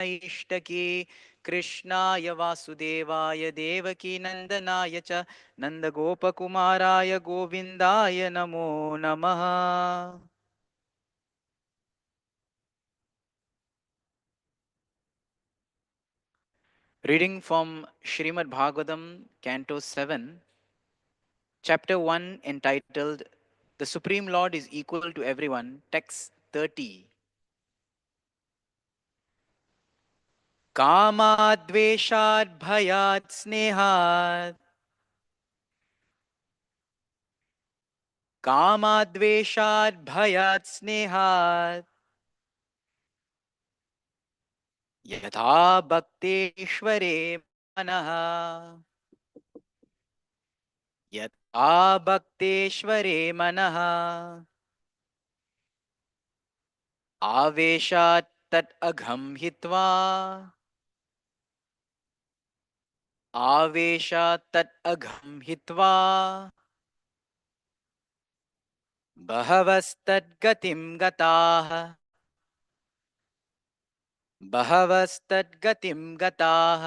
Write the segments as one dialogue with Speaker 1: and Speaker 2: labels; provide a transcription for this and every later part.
Speaker 1: इष्टके कृष्णाय वासुदेवाय देवकी नन्दनाय च नन्दगोपकुमाराय गोविन्दाय नमो नमः. Reading from Srimad Bhagavatam, Canto 7, Chapter 1, entitled The Supreme Lord is Equal to Everyone, Text 30. Kamadveshat bhayat snehat Kamadveshat bhayat snehat Yatha bhakteshvare manaha Yatha bhakteshvare manaha Aveshat tat agham hitva Aveshat tat agham hitva Bhavastad gataah बहवस्तद्गतिं गताः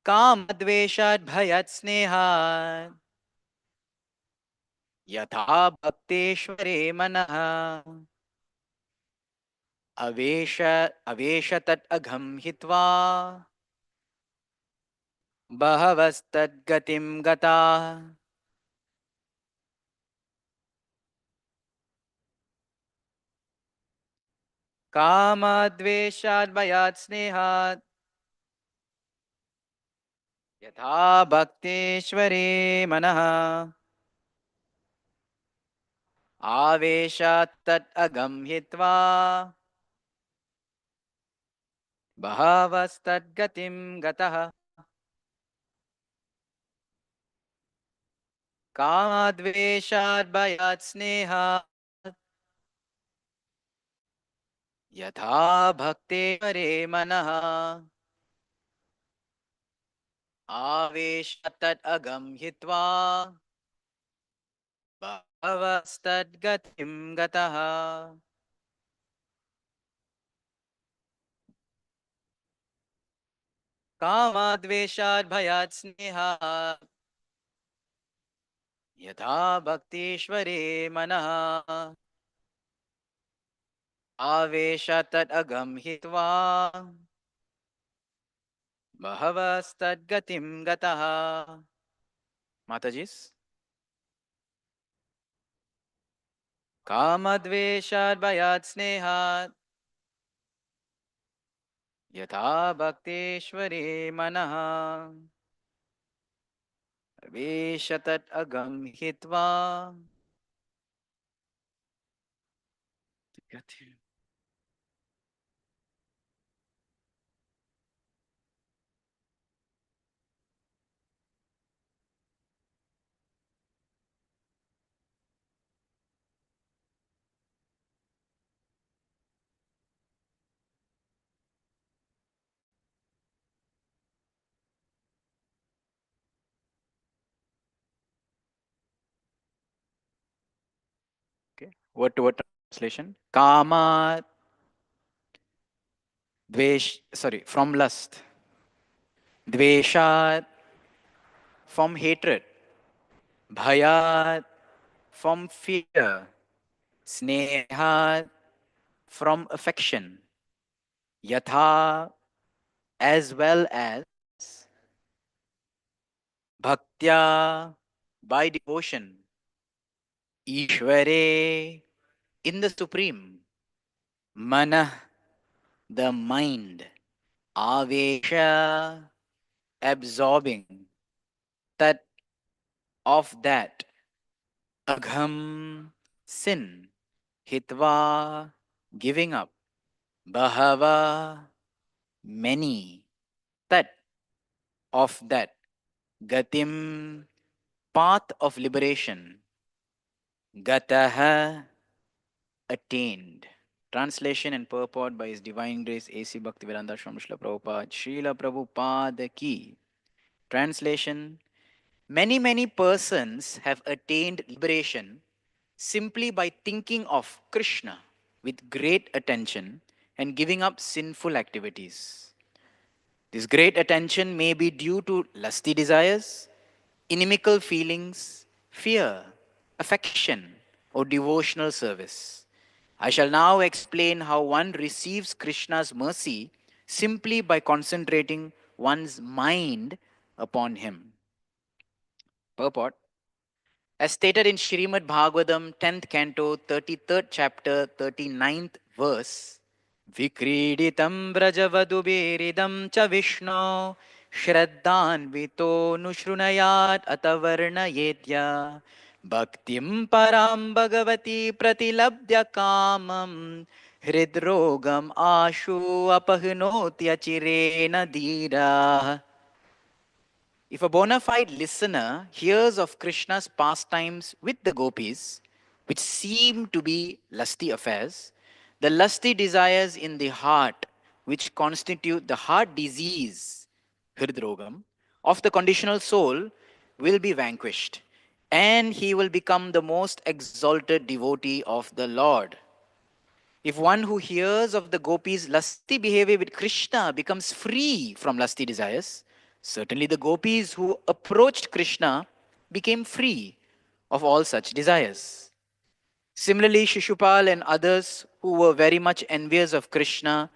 Speaker 1: कामद्वेषाद्भयात्स्नेहात् यथा भक्तेश्वरे मनः अवेशतत् अघं हित्वा बहवस्तद्गतिं गताः कामद्वेषाद्भयात् स्नेहात् यथा भक्तेश्वरे मनः आवेशात् तत् अघं हित्वा बहवस्तद्गतिं गतः कामद्वेषाद्भयात् स्नेहात् यथा भक्तेश्वरे मनः आवेशात् तत् अघं हित्वा बहवस्तद्गतिं गतः कामद्वेषाद्भयात् स्नेहात् यथा भक्तेश्वरे मनः आवेशात् तत् अघं हित्वा बहवस्तद्गतिं गतः. Mataji's. कामद्वेषाद्भयात् स्नेहात् यथा भक्तेश्वरे मनः वेशतत् अगं हित्वा Okay. Word to word translation. Kama dvesh, sorry, from lust. Dveshat, from hatred. Bhayat, from fear. Snehat, from affection. Yatha, as well as bhaktya, by devotion. Ishvare, in the Supreme. Manah, the mind. Avesha, absorbing. Tat, of that. Agham, sin. Hitva, giving up. Bahava, many. Tat, of that. Gatim, path of liberation. Gataha, attained. Translation and purport by His Divine Grace A.C. Bhaktivedanta Swami Srila Prabhupada. Srila Prabhupada ki. Translation. Many persons have attained liberation simply by thinking of Krishna with great attention and giving up sinful activities. This great attention may be due to lusty desires, inimical feelings, fear, affection, or devotional service. I shall now explain how one receives Krishna's mercy simply by concentrating one's mind upon him. Purport. As stated in Srimad Bhagavatam, 10th canto, 33rd chapter, 39th verse, Vikriditam brajavadubiridam cha Vishnu Shraddhanvito nushrunayat atavarnayetya Bhaktim param bhagavati pratilabdya kamam Hridrogam ashu apahnotya dhira. If a bona fide listener hears of Krishna's pastimes with the gopis, which seem to be lusty affairs, the lusty desires in the heart, which constitute the heart disease, hridrogam, of the conditional soul, will be vanquished, and he will become the most exalted devotee of the Lord. If one who hears of the gopis' lusty behavior with Krishna becomes free from lusty desires, certainly the gopis who approached Krishna became free of all such desires. Similarly, Shishupal and others who were very much envious of Krishna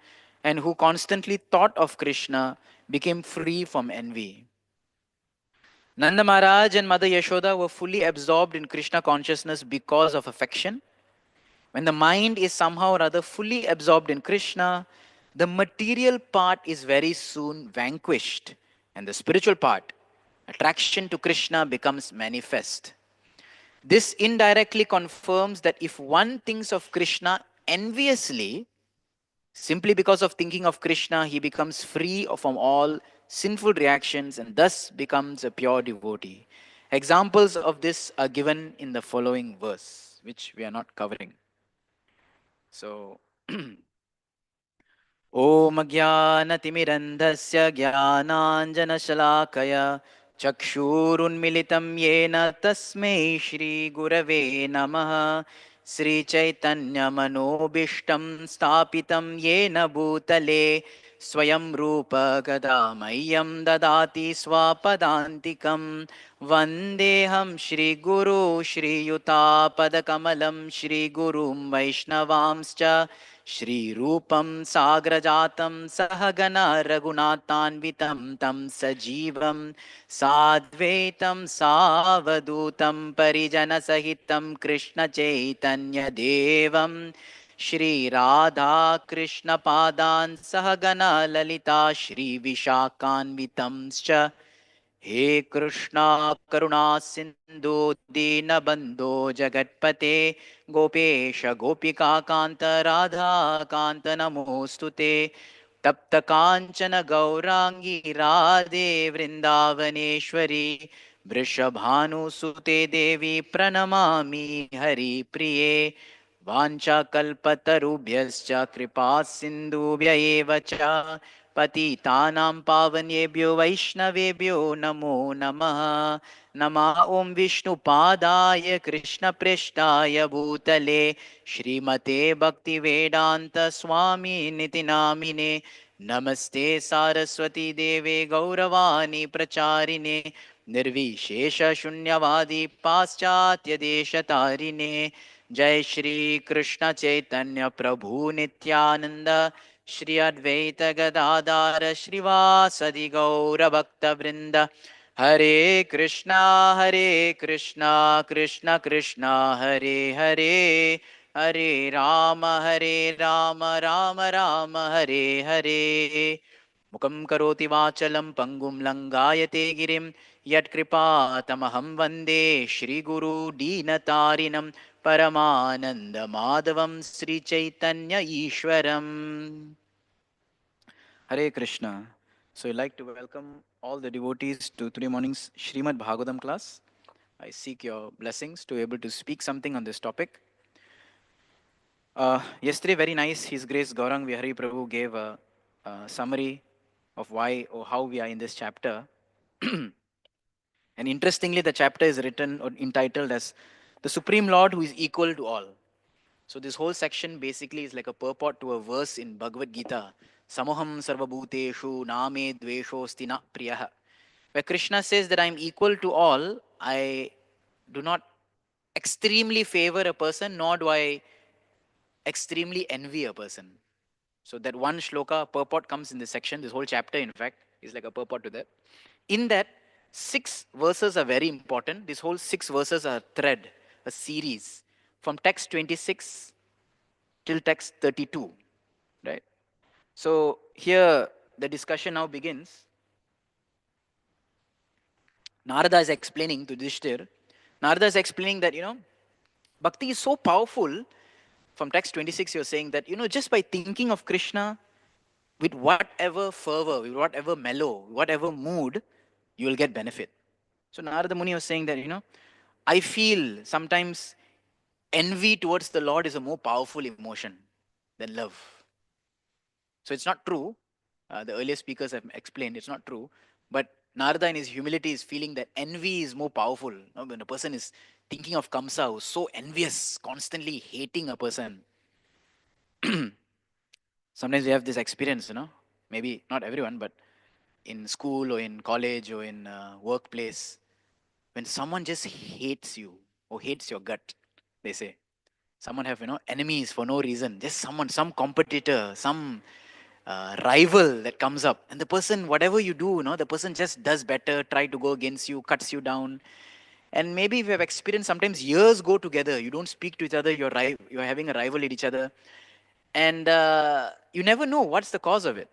Speaker 1: and who constantly thought of Krishna became free from envy. Nanda Maharaj and Mother Yashoda were fully absorbed in Krishna consciousness because of affection. When the mind is somehow or other fully absorbed in Krishna, the material part is very soon vanquished, and the spiritual part, attraction to Krishna, becomes manifest. This indirectly confirms that if one thinks of Krishna enviously, simply because of thinking of Krishna, he becomes free from all sinful reactions and thus becomes a pure devotee. Examples of this are given in the following verse, which we are not covering. So, ॐ ज्ञानतिमिरन्धस्य ज्ञानाञ्जनशलाकय चक्षुरुन्मिलितं येन तस्मै श्रीगुरवे नमः श्रीचैतन्यमनोभीष्टं स्थापितं येन भूतले स्वयं रूप गदामह्यं ददाति स्वपदान्तिकं वन्देऽहं श्रीगुरो श्रीयुतापदकमलं श्रीगुरुं वैष्णवांश्च श्रीरूपं साग्रजातं सहगण रघुनाथान्वितं तं सजीवं साद्वैतं सावधूतं परिजनसहितं कृष्णचैतन्यदेवं श्रीराधाकृष्णपादान् सहगण ललिता श्रीविशाखान्वितंश्च हे कृष्णा करुणा सिन्धु दीनबन्धो जगत्पते गोपेश गोपिकान्त राधाकान्त नमोऽस्तु ते तप्त काञ्चन गौराङ्गी राधे वृन्दावनेश्वरी वृषभानुसुते देवी प्रणमामि हरिप्रिये वाञ्छाकल्पतरुभ्यश्च कृपा सिन्धुभ्य एव च पतितानां पावनेभ्यो वैष्णवेभ्यो नमो नमः नमः ॐ विष्णुपादाय कृष्णप्रेष्ठाय भूतले श्रीमते भक्तिवेदान्तस्वामिनिति नामिने नमस्ते सारस्वती देवे गौरवाणी प्रचारिणे निर्विशेषशून्यवादी पाश्चात्यदेशतारिणे जय श्री कृष्ण चैतन्य प्रभु नित्यानंद श्री अद्वैत गदाधार श्रीवासदि गौरभक्तवृंद हरे कृष्णा कृष्ण कृष्णा हरे हरे हरे राम राम राम हरे हरे मुखं करोति वाचलं पङ्गुं लङ्घायते गिरिं यत्कृपातमहं वन्दे श्रीगुरु दीनतारिणं परमानन्दमाधवं Sri Chaitanya ईश्वरम् Hare Krishna. So I'd like to welcome all the devotees to today morning's Srimad Bhagavatam class. I seek your blessings to be able to speak something on this topic. Yesterday, very nice, His Grace Gaurang Vihari Prabhu gave a summary of why or how we are in this chapter. And interestingly, the chapter is written or entitled as The Supreme Lord Who is Equal to All. So this whole section basically is like a purport to a verse in Bhagavad Gita. Samoham sarvabhuteshu name dveshosti na priyah. Where Krishna says that I am equal to all, I do not extremely favor a person, nor do I extremely envy a person. So that one shloka purport comes in this section. This whole chapter, in fact, is like a purport to that. In that, 6 verses are very important. These whole 6 verses are a thread, a series, from text 26 till text 32, right? So here the discussion now begins. Narada is explaining to Yudhishthir. Narada is explaining that, bhakti is so powerful. From text 26, you're saying that, just by thinking of Krishna with whatever fervor, with whatever mellow, whatever mood, you will get benefit. So Narada Muni was saying that, I feel sometimes envy towards the Lord is a more powerful emotion than love. So it's not true. The earlier speakers have explained it's not true. But Narada in his humility is feeling that envy is more powerful. When a person is thinking of Kamsa, who's so envious, constantly hating a person. Sometimes we have this experience, maybe not everyone, but in school or in college or in workplace, when someone just hates you or hates your gut, they say. Someone have, enemies for no reason. Just someone, some competitor, some rival that comes up. And the person, whatever you do, the person just does better, try to go against you, cuts you down. And maybe we have experienced sometimes years go together. You don't speak to each other. You're having a rival at each other. And you never know what's the cause of it.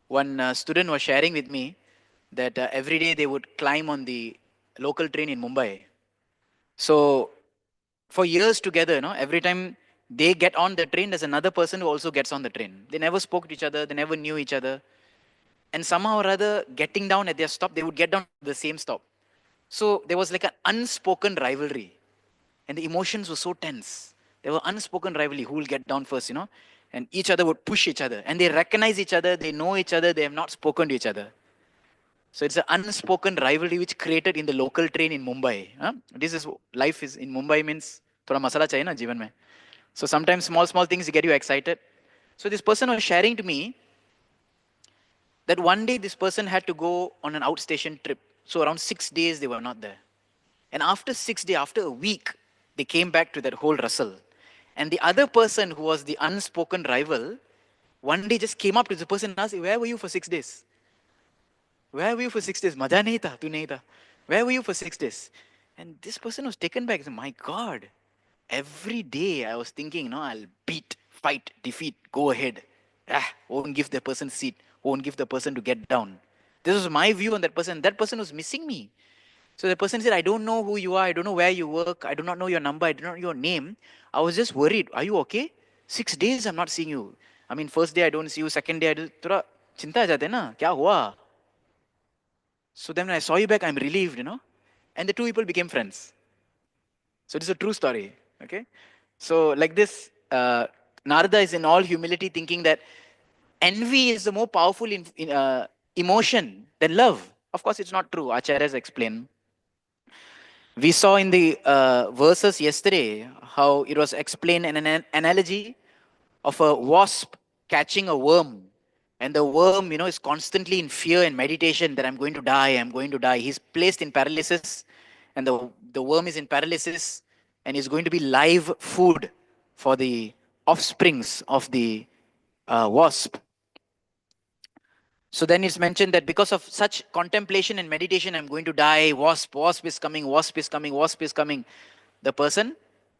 Speaker 1: One student was sharing with me that every day they would climb on the local train in Mumbai. So for years together, every time they get on the train, there's another person who also gets on the train. They never spoke to each other, they never knew each other. And somehow or other, getting down at their stop, they would get down at the same stop. So there was like an unspoken rivalry. And the emotions were so tense. There were unspoken rivalry, who will get down first, and each other would push each other. And they recognize each other, they know each other, they have not spoken to each other. So it's an unspoken rivalry which created in the local train in Mumbai. Huh? This is life is in Mumbai means thoda masala chahiye na जीवन में. So sometimes small things get you excited. So this person was sharing to me that one day this person had to go on an outstation trip. So around 6 days they were not there. And after 6 days, after a week, they came back to that whole rustle. And the other person who was the unspoken rival, one day just came up to the person and asked, where were you for 6 days? Where were you for 6 days? Maja nahi tha, tu nahi tha. Where were you for 6 days? And this person was taken back. Said, my God, every day I was thinking, I'll beat, fight, defeat, go ahead. Won't give the person seat, won't give the person to get down. This was my view on that person. That person was missing me. So the person said, I don't know who you are, I don't know where you work, I do not know your number, I do not know your name. I was just worried. Are you okay? 6 days I'm not seeing you. I mean, first day I don't see you, second day I do. थोड़ा चिंता आ जाते ना क्या हुआ? So then when I saw you back, I'm relieved, And the two people became friends. So this is a true story. Okay. So like this, Narada is in all humility thinking that envy is the more powerful emotion than love. Of course, it's not true. Acharyas explain. We saw in the verses yesterday how it was explained in an analogy of a wasp catching a worm. And the worm, is constantly in fear and meditation that I'm going to die, I'm going to die. He's placed in paralysis, and the worm is in paralysis, and is going to be live food for the offsprings of the wasp. So then it's mentioned that because of such contemplation and meditation, I'm going to die, wasp is coming, wasp is coming, wasp is coming. The person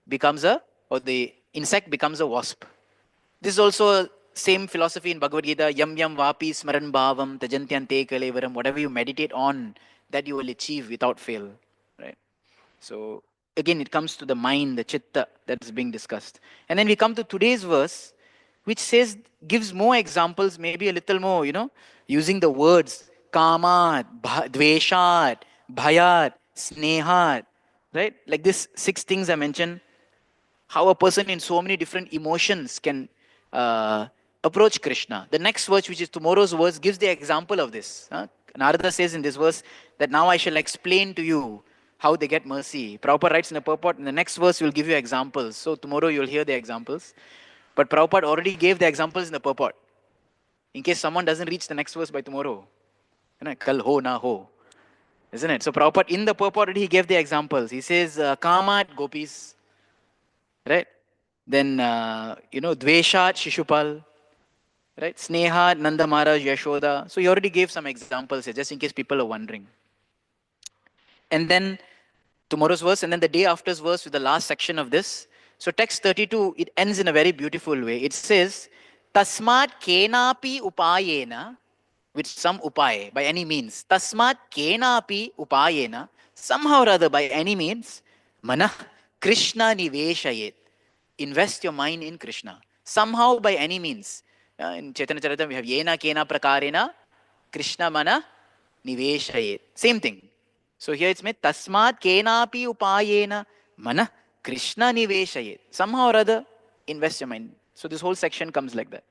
Speaker 1: becomes or the insect becomes a wasp. This is also a same philosophy in Bhagavad Gita, yam yam vapi smaran bhavam tajantyante kalevaram. Whatever you meditate on, that you will achieve without fail. Right? So again, it comes to the mind, the chitta that is being discussed. And then we come to today's verse, which says, gives more examples, maybe a little more, using the words kamat, dveshat, bhayat, snehat, right? Like this 6 things I mentioned, how a person in so many different emotions can approach Krishna. The next verse, which is tomorrow's verse, gives the example of this. Narada says in this verse that now I shall explain to you how they get mercy. Prabhupada writes in the purport, in the next verse we'll give you examples. So tomorrow you'll hear the examples. But Prabhupada already gave the examples in the purport. In case someone doesn't reach the next verse by tomorrow. Kal ho na ho. Isn't it? So Prabhupada in the purport he gave the examples. He says, Kama at gopis. Right? Then, Dvesha Shishupal. Right? Sneha, Nanda Maharaj, Yashoda. So he already gave some examples here, just in case people are wondering. And then tomorrow's verse, and then the day after's verse with the last section of this. So text 32, it ends in a very beautiful way. It says, Tasmat kenapi upayena, with some upay, by any means. Tasmat kenapi upayena, somehow or other, by any means, manah Krishna niveshayet. Invest your mind in Krishna. Somehow, by any means. In Chaitanya Charitamrita, we have yena kena prakarena, Krishna mana niveshayet. Same thing. So here it's made tasmat kenapi upayena mana Krishna niveshayet. Somehow or other, invest your mind. So this whole section comes like that.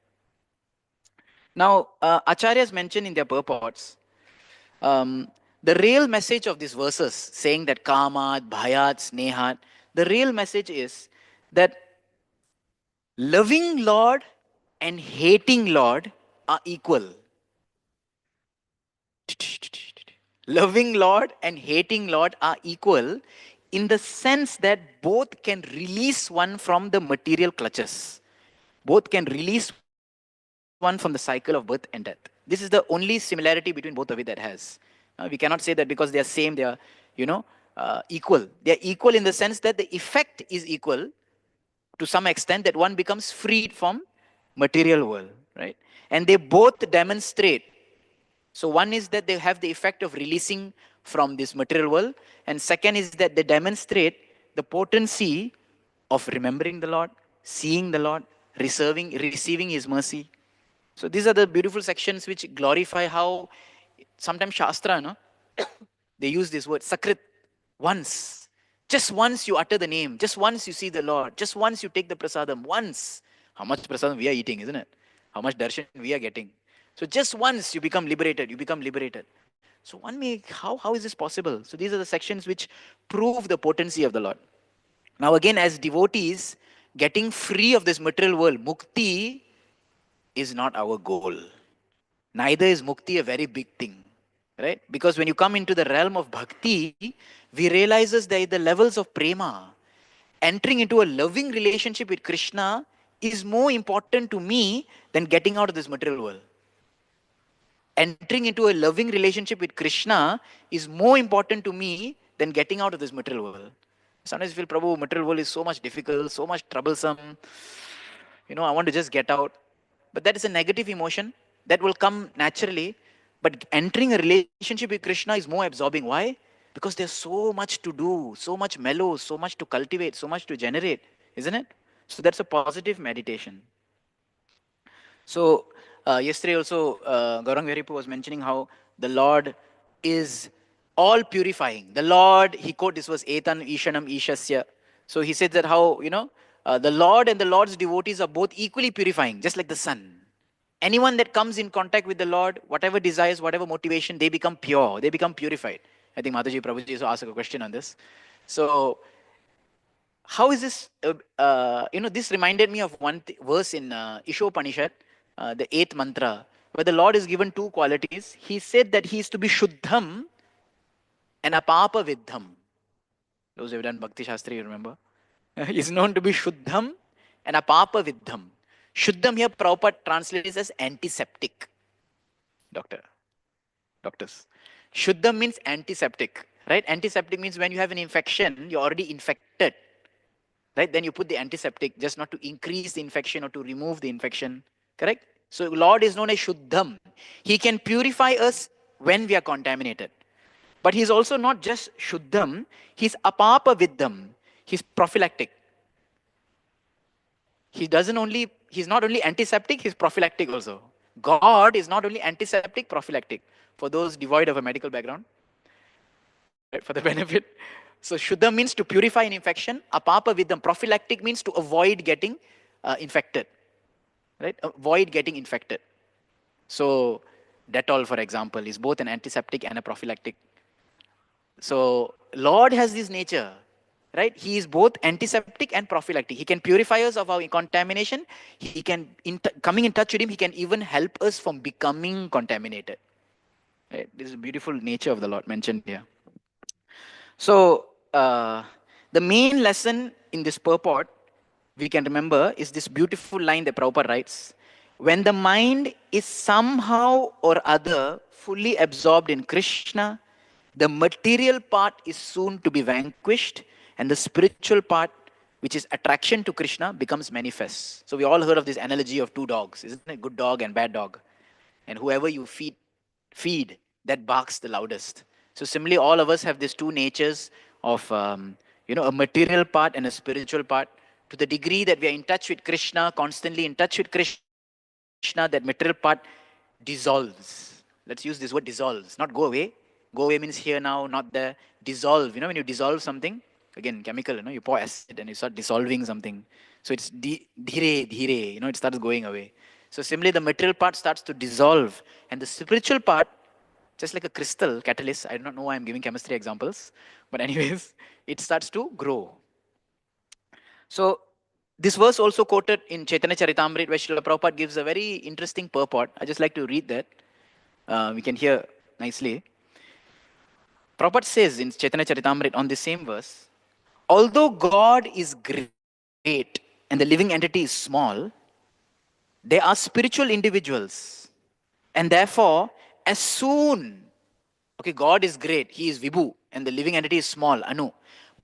Speaker 1: Now, Acharyas mentioned in their purports, the real message of these verses, saying that kamat, bhayat, snehat, the real message is that loving Lord and hating Lord are equal. Loving Lord and hating Lord are equal in the sense that both can release one from the material clutches. Both can release one from the cycle of birth and death. This is the only similarity between both of it that has. We cannot say that because they are same, they are, equal. They are equal in the sense that the effect is equal to some extent, that one becomes freed from material world, right? And they both demonstrate. So one is that they have the effect of releasing from this material world, and second is that they demonstrate the potency of remembering the Lord, seeing the Lord, receiving His mercy. So these are the beautiful sections which glorify how sometimes Shastra, no? They use this word, Sakrit, once. Just once you utter the name, just once you see the Lord, just once you take the prasadam, once. How much prasadam we are eating, isn't it? How much darshan we are getting. So just once you become liberated, you become liberated. So one may, how is this possible? So these are the sections which prove the potency of the Lord. Now again, as devotees, getting free of this material world, mukti is not our goal. Neither is mukti a very big thing. Right? Because when you come into the realm of bhakti, we realize that the levels of prema, entering into a loving relationship with Krishna is more important to me than getting out of this material world. Entering into a loving relationship with Krishna is more important to me than getting out of this material world. Sometimes I feel, Prabhu, material world is so much difficult, so much troublesome. I want to just get out. But that is a negative emotion that will come naturally. But entering a relationship with Krishna is more absorbing. Why? Because there's so much to do, so much mellow, so much to cultivate, so much to generate, isn't it? So that's a positive meditation. So yesterday also, Gaurang Viharipu was mentioning how the Lord is all purifying. The Lord, he quote this was Etan Ishanam Ishasya. So he said that how, the Lord and the Lord's devotees are both equally purifying, just like the sun. Anyone that comes in contact with the Lord, whatever desires, whatever motivation, they become pure, they become purified. I think Mataji Prabhuji also asked a question on this. So how is this, this reminded me of one verse in Ishopanishad, the 8th mantra, where the Lord is given two qualities. He said that he is to be Shuddham and Apapa Vidham. Those who have done Bhakti Shastri, you remember? He is known to be Shuddham and Apapa Vidham. Shuddham here, Prabhupada translates as antiseptic. Doctors. Shuddham means antiseptic, right? Antiseptic means when you have an infection, you're already infected. Right? Then you put the antiseptic just not to increase the infection or to remove the infection. Correct? So Lord is known as Shuddham. He can purify us when we are contaminated. But he's also not just Shuddham, he's Apapa Viddham. He's prophylactic. He's not only antiseptic, he's prophylactic also. God is not only antiseptic, prophylactic. For those devoid of a medical background, right, for the benefit. So Shuddha means to purify an infection. Apapa Vidham, prophylactic means to avoid getting infected. Right? Avoid getting infected. So Dettol, for example, is both an antiseptic and a prophylactic. So Lord has this nature, right? He is both antiseptic and prophylactic. He can purify us of our contamination. He can, coming in touch with Him, He can even help us from becoming contaminated. Right? This is a beautiful nature of the Lord mentioned here. So the main lesson in this purport we can remember is this beautiful line that Prabhupada writes. When the mind is somehow or other fully absorbed in Krishna, the material part is soon to be vanquished, and the spiritual part, which is attraction to Krishna, becomes manifest. So we all heard of this analogy of two dogs, isn't it? Good dog and bad dog. And whoever you feed, that barks the loudest. So similarly, all of us have these two natures of a material part and a spiritual part. To the degree that we are in touch with Krishna, constantly in touch with Krishna, that material part dissolves. Let's use this word dissolves, not go away. Go away means here now, not there. Dissolve. When you dissolve something, again chemical. You pour acid and you start dissolving something. So it's dhire dhire. It starts going away. So similarly, the material part starts to dissolve, and the spiritual part, just like a crystal catalyst. I do not know why I'm giving chemistry examples, but anyways, it starts to grow. So this verse also quoted in Chaitanya Charitamrita, where Srila Prabhupada gives a very interesting purport. I just like to read that. We can hear nicely. Prabhupada says in Chaitanya Charitamrita on the same verse, although God is great and the living entity is small, they are spiritual individuals. And therefore, as soon, okay, God is great, He is Vibhu, and the living entity is small, Anu.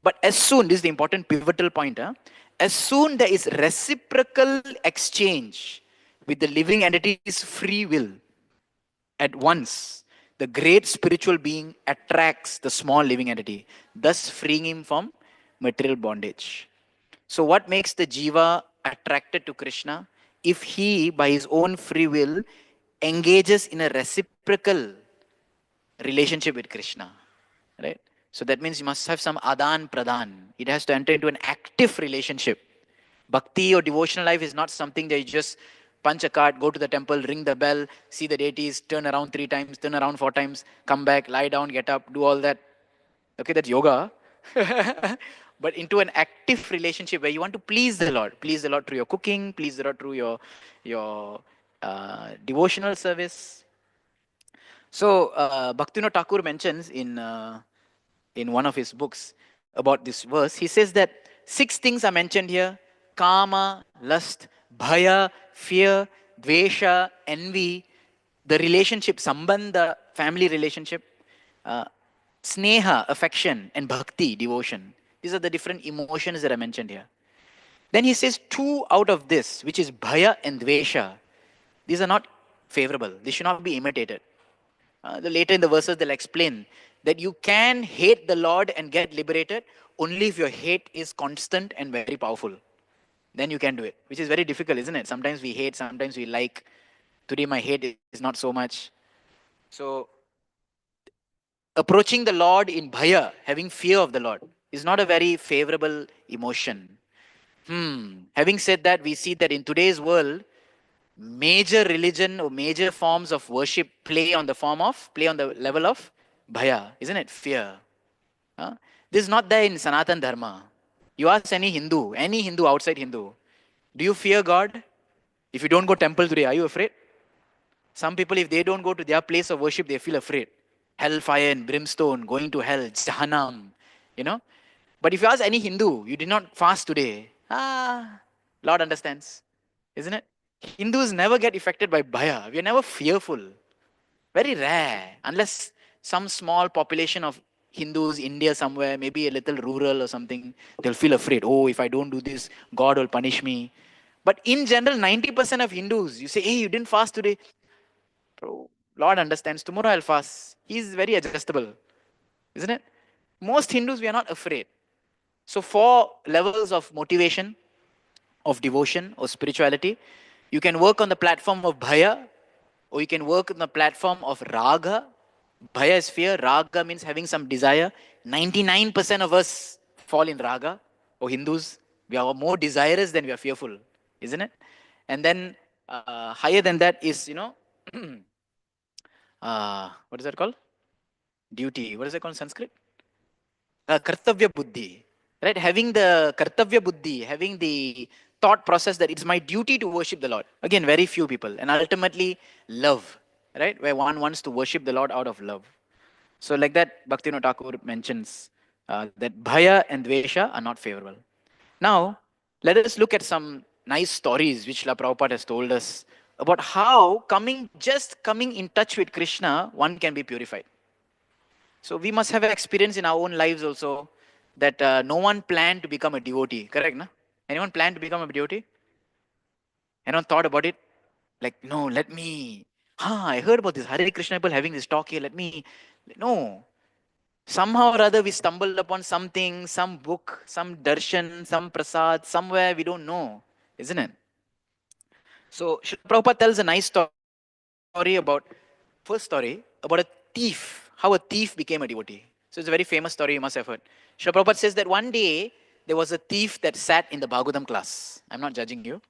Speaker 1: But as soon, this is the important pivotal point, as soon there is reciprocal exchange with the living entity's free will, at once, the great spiritual being attracts the small living entity, thus freeing him from material bondage. So, what makes the jiva attracted to Krishna? If he, by his own free will, engages in a reciprocal relationship with Krishna, right? So that means you must have some adan pradan. It has to enter into an active relationship. Bhakti or devotional life is not something that you just punch a card, go to the temple, ring the bell, see the deities, turn around 3 times, turn around 4 times, come back, lie down, get up, do all that. Okay, that's yoga. But into an active relationship where you want to please the Lord through your cooking, please the Lord through your devotional service. So Bhaktivinoda Thakur mentions in one of his books about this verse. He says that 6 things are mentioned here: kama, lust, bhaya, fear, dvesha, envy, the relationship, sambandha, family relationship, uh, sneha, affection, and bhakti, devotion. These are the different emotions that are mentioned here. Then he says two out of this, which is bhaya and dvesha, these are not favorable. They should not be imitated. Later in the verses, they'll explain that you can hate the Lord and get liberated only if your hate is constant and very powerful. Then you can do it, which is very difficult, isn't it? Sometimes we hate, sometimes we like. Today, my hate is not so much. So, approaching the Lord in bhaya, having fear of the Lord, is not a very favorable emotion. Having said that, we see that in today's world, major religion or major forms of worship play on the level of bhaya, isn't it? Fear. Huh? This is not there in Sanatan Dharma. You ask any Hindu outside Hindu, do you fear God? If you don't go temple today, are you afraid? Some people, if they don't go to their place of worship, they feel afraid. Hellfire and brimstone, going to hell, Jahannam, you know. But if you ask any Hindu, you did not fast today. Lord understands, isn't it? Hindus never get affected by bhaya. We are never fearful. Very rare, unless some small population of Hindus, India somewhere, maybe a little rural or something, they'll feel afraid. Oh, if I don't do this, God will punish me. But in general, 90% of Hindus, you say, hey, you didn't fast today. Bro, Lord understands. Tomorrow I'll fast. He's very adjustable, isn't it? Most Hindus, we are not afraid. So, 4 levels of motivation, of devotion or spirituality. You can work on the platform of bhaya, or you can work on the platform of raga. Bhaya is fear, raga means having some desire. 99% of us fall in raga, or Hindus. We are more desirous than we are fearful, isn't it? And then higher than that is, what is that called? Duty. What is that called in Sanskrit? kartavya buddhi, right? Having the kartavya buddhi, having the thought process that it's my duty to worship the Lord. Again, very few people. And ultimately, love, right? Where one wants to worship the Lord out of love. So, like that, Bhaktivinoda Thakur mentions that bhaya and dvesha are not favorable. Now, let us look at some nice stories which La Prabhupada has told us about how coming in touch with Krishna, one can be purified. So we must have experience in our own lives also that no one planned to become a devotee. Correct, na? Anyone planned to become a devotee? Anyone thought about it? Like, no, let me. I heard about this Hare Krishna people having this talk here. Let me. No. Somehow or other, we stumbled upon something, some book, some darshan, some prasad, somewhere we don't know, isn't it? So, Srila Prabhupada tells a nice story about, first story, about a thief, how a thief became a devotee. So, it's a very famous story you must have heard. Srila Prabhupada says that one day, there was a thief that sat in the Bhagavatam class. I'm not judging you.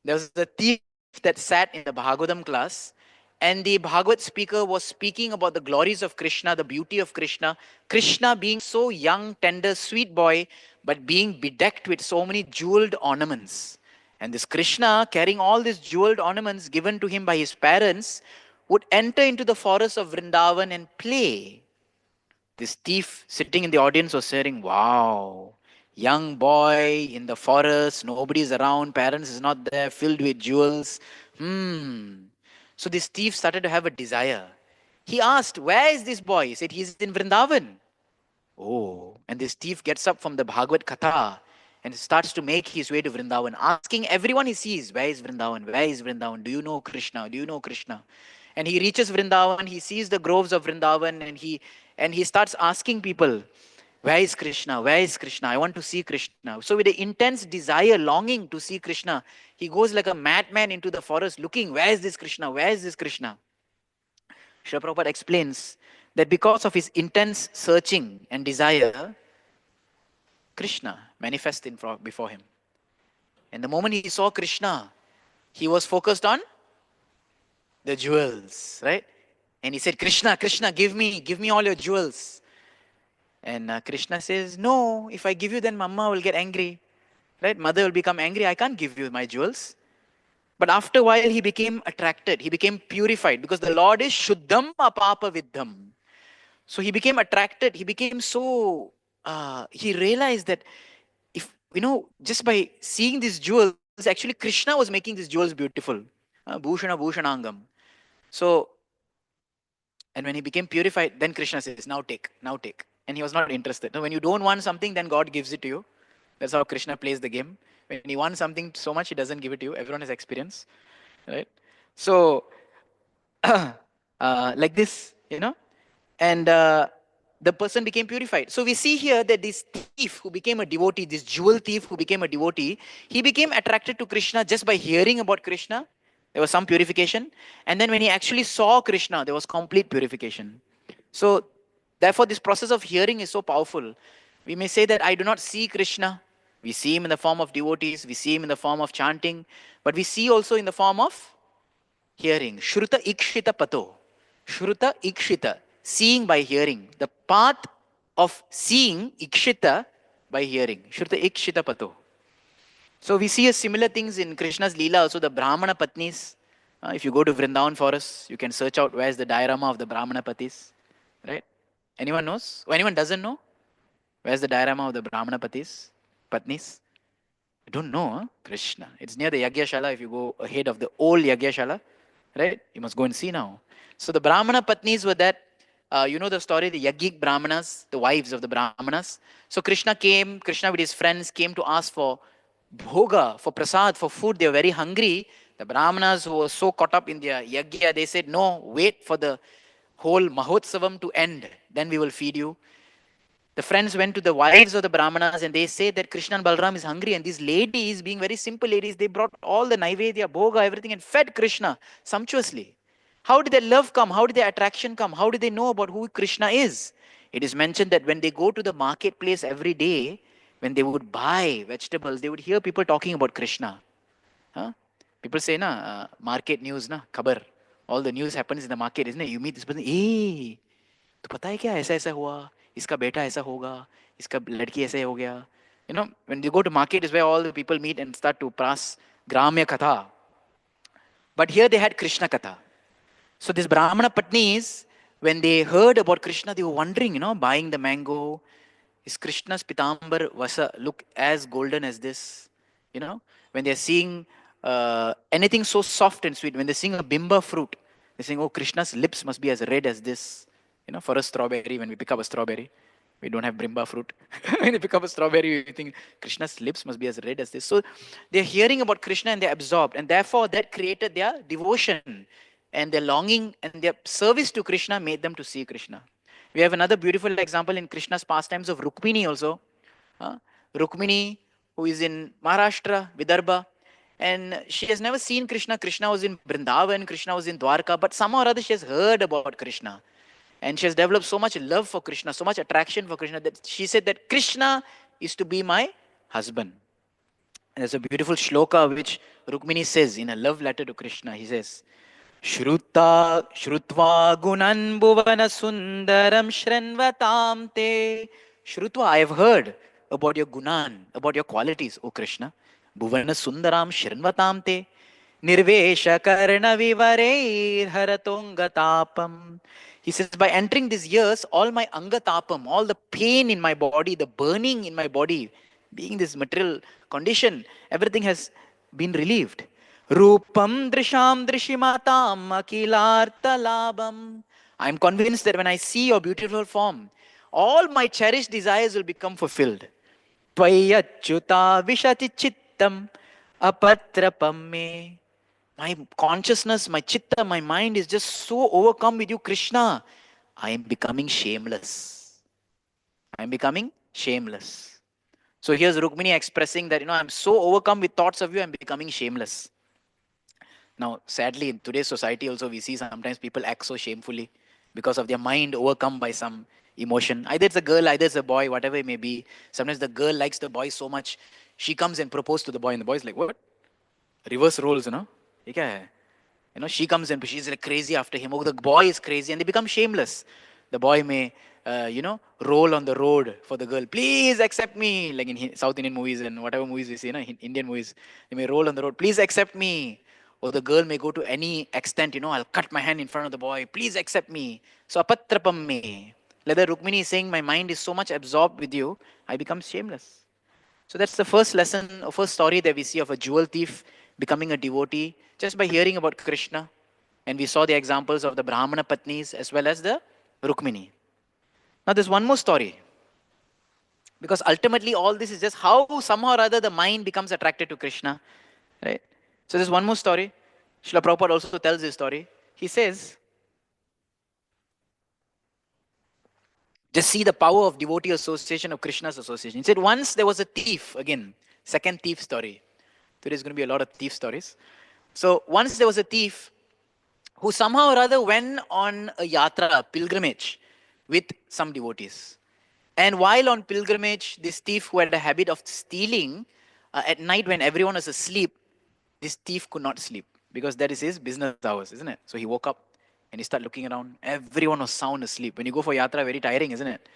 Speaker 1: There was a thief that sat in the Bhagavatam class, and the Bhagavat speaker was speaking about the glories of Krishna, the beauty of Krishna, Krishna being so young, tender, sweet boy, but being bedecked with so many jeweled ornaments. And this Krishna, carrying all these jeweled ornaments given to him by his parents, would enter into the forest of Vrindavan and play. This thief sitting in the audience was saying, wow, young boy in the forest, nobody's around, parents is not there, filled with jewels. Hmm. So this thief started to have a desire. He asked, where is this boy? He said, he's in Vrindavan. Oh, and this thief gets up from the Bhagavad Katha and starts to make his way to Vrindavan, asking everyone he sees, where is Vrindavan? Where is Vrindavan? Do you know Krishna? Do you know Krishna? And he reaches Vrindavan, he sees the groves of Vrindavan, and he starts asking people, where is Krishna? Where is Krishna? I want to see Krishna. So with the intense desire, longing to see Krishna, he goes like a madman into the forest looking, where is this Krishna? Where is this Krishna? Srila Prabhupada explains that because of his intense searching and desire, Krishna manifests before him. And the moment he saw Krishna, he was focused on the jewels, right? And he said, Krishna, Krishna, give me all your jewels. And Krishna says, no, if I give you, then Mama will get angry, right? Mother will become angry. I can't give you my jewels. But after a while, he became attracted. He became purified because the Lord is Shuddham Apapa Viddham. So he became attracted. He became so, he realized that if, just by seeing these jewels, actually Krishna was making these jewels beautiful. Bhushana Bhushanangam. So, and when he became purified, then Krishna says, now take, now take. And he was not interested. No, when you don't want something, then God gives it to you. That's how Krishna plays the game. When he wants something so much, he doesn't give it to you. Everyone has experience, right? So, like this, and the person became purified. So we see here that this thief who became a devotee, this jewel thief who became a devotee, he became attracted to Krishna just by hearing about Krishna. There was some purification. And then when he actually saw Krishna, there was complete purification. So, therefore, this process of hearing is so powerful. We may say that I do not see Krishna. We see him in the form of devotees, we see him in the form of chanting, but we see also in the form of hearing. Shruta ikshita pato. Shruta ikshita. Seeing by hearing. The path of seeing ikshita by hearing. Shruta ikshita pato. So we see a similar things in Krishna's Leela also, the Brahmana Patnis. If you go to Vrindavan forest, you can search out where's the diorama of the Brahmana Patis. Right? Anyone knows? Or anyone doesn't know? Where's the diorama of the Brahmana Patis? Patnis? I don't know, huh? Krishna. It's near the Yagyashala if you go ahead of the old Yagyashala. Right? You must go and see now. So the Brahmana Patnis were that, you know the story, the Yagik Brahmanas, the wives of the Brahmanas. So Krishna with his friends came to ask for bhoga, for prasad, for food. They were very hungry. The Brahmanas who were so caught up in their yagya, they said, no, wait for the whole Mahotsavam to end. Then we will feed you. The friends went to the wives of the Brahmanas and they said that Krishna and Balram is hungry, and these ladies, being very simple ladies, they brought all the Naivedya, Bhoga, everything and fed Krishna sumptuously. How did their love come? How did their attraction come? How did they know about who Krishna is? It is mentioned that when they go to the marketplace every day, when they would buy vegetables, they would hear people talking about Krishna. Huh? People say, market news, khabar. All the news happens in the market, isn't it? You meet this person, hey, तो पता है क्या ऐसा ऐसा हुआ इसका बेटा ऐसा होगा, इसका लड़की ऐसे हो गया. When you go to market is where all the people meet and start to pass Gramya Katha. But here they had Krishna Katha. So these Brahmana Patnis, when they heard about Krishna, they were wondering, buying the mango. Is Krishna's Pitambar Vasa look as golden as this? When they're seeing anything so soft and sweet, when they're seeing a bimba fruit, they're saying, oh, Krishna's lips must be as red as this. For a strawberry, when we pick up a strawberry, we don't have brimba fruit. When you pick up a strawberry, you think Krishna's lips must be as red as this. So they're hearing about Krishna and they're absorbed. And therefore, that created their devotion and their longing and their service to Krishna made them to see Krishna. We have another beautiful example in Krishna's pastimes of Rukmini also. Uh, Rukmini, who is in Maharashtra, Vidarbha, and she has never seen Krishna. Krishna was in Vrindavan, Krishna was in Dwarka, but somehow or other she has heard about Krishna. And she has developed so much love for Krishna, so much attraction for Krishna, that she said that Krishna is to be my husband. And there's a beautiful shloka which Rukmini says in a love letter to Krishna. He says, Shrutva gunan bhuvana sundaram shranvatam te. Shrutva, I have heard about your gunan, about your qualities, O Krishna. Bhuvana sundaram shranvatam te. Nirvesha karna vivareir haratongatapam. He says, by entering these years, all my angatapam, all the pain in my body, the burning in my body, being this material condition, everything has been relieved. Rupam drisham drishimatam akilartalabam. I am convinced that when I see your beautiful form, all my cherished desires will become fulfilled. Tvayachyuta vishati chittam apatrapam me. My consciousness, my chitta, my mind is just so overcome with you, Krishna. I am becoming shameless. I am becoming shameless. So here's Rukmini expressing that, I'm so overcome with thoughts of you, I'm becoming shameless. Now, sadly, in today's society also, we see sometimes people act so shamefully because of their mind overcome by some emotion. Either it's a girl, either it's a boy, whatever it may be. Sometimes the girl likes the boy so much, she comes and proposes to the boy, and the boy is like, what? Reverse roles, ये क्या है? She comes and she's like crazy after him. Oh, the boy is crazy, and they become shameless. The boy may, roll on the road for the girl. Please accept me, like in South Indian movies and whatever movies we see, Indian movies. They may roll on the road. Please accept me. Or the girl may go to any extent. I'll cut my hand in front of the boy. Please accept me. So apatrapam me. Like Rukmini is saying, my mind is so much absorbed with you, I become shameless. So that's the first lesson, or first story that we see of a jewel thief becoming a devotee just by hearing about Krishna. And we saw the examples of the Brahmana Patnis as well as the Rukmini. Now there's one more story. Because ultimately all this is just how somehow or other the mind becomes attracted to Krishna. Right? So there's one more story. Srila Prabhupada also tells this story. He says, just see the power of devotee association, of Krishna's association. He said, once there was a thief, again, second thief story. Today is going to be a lot of thief stories. So once there was a thief who somehow or other went on a yatra, a pilgrimage, with some devotees. And while on pilgrimage, this thief who had a habit of stealing, at night when everyone was asleep, this thief could not sleep because that is his business hours, isn't it? So he woke up and he started looking around. Everyone was sound asleep. When you go for yatra, very tiring, isn't it?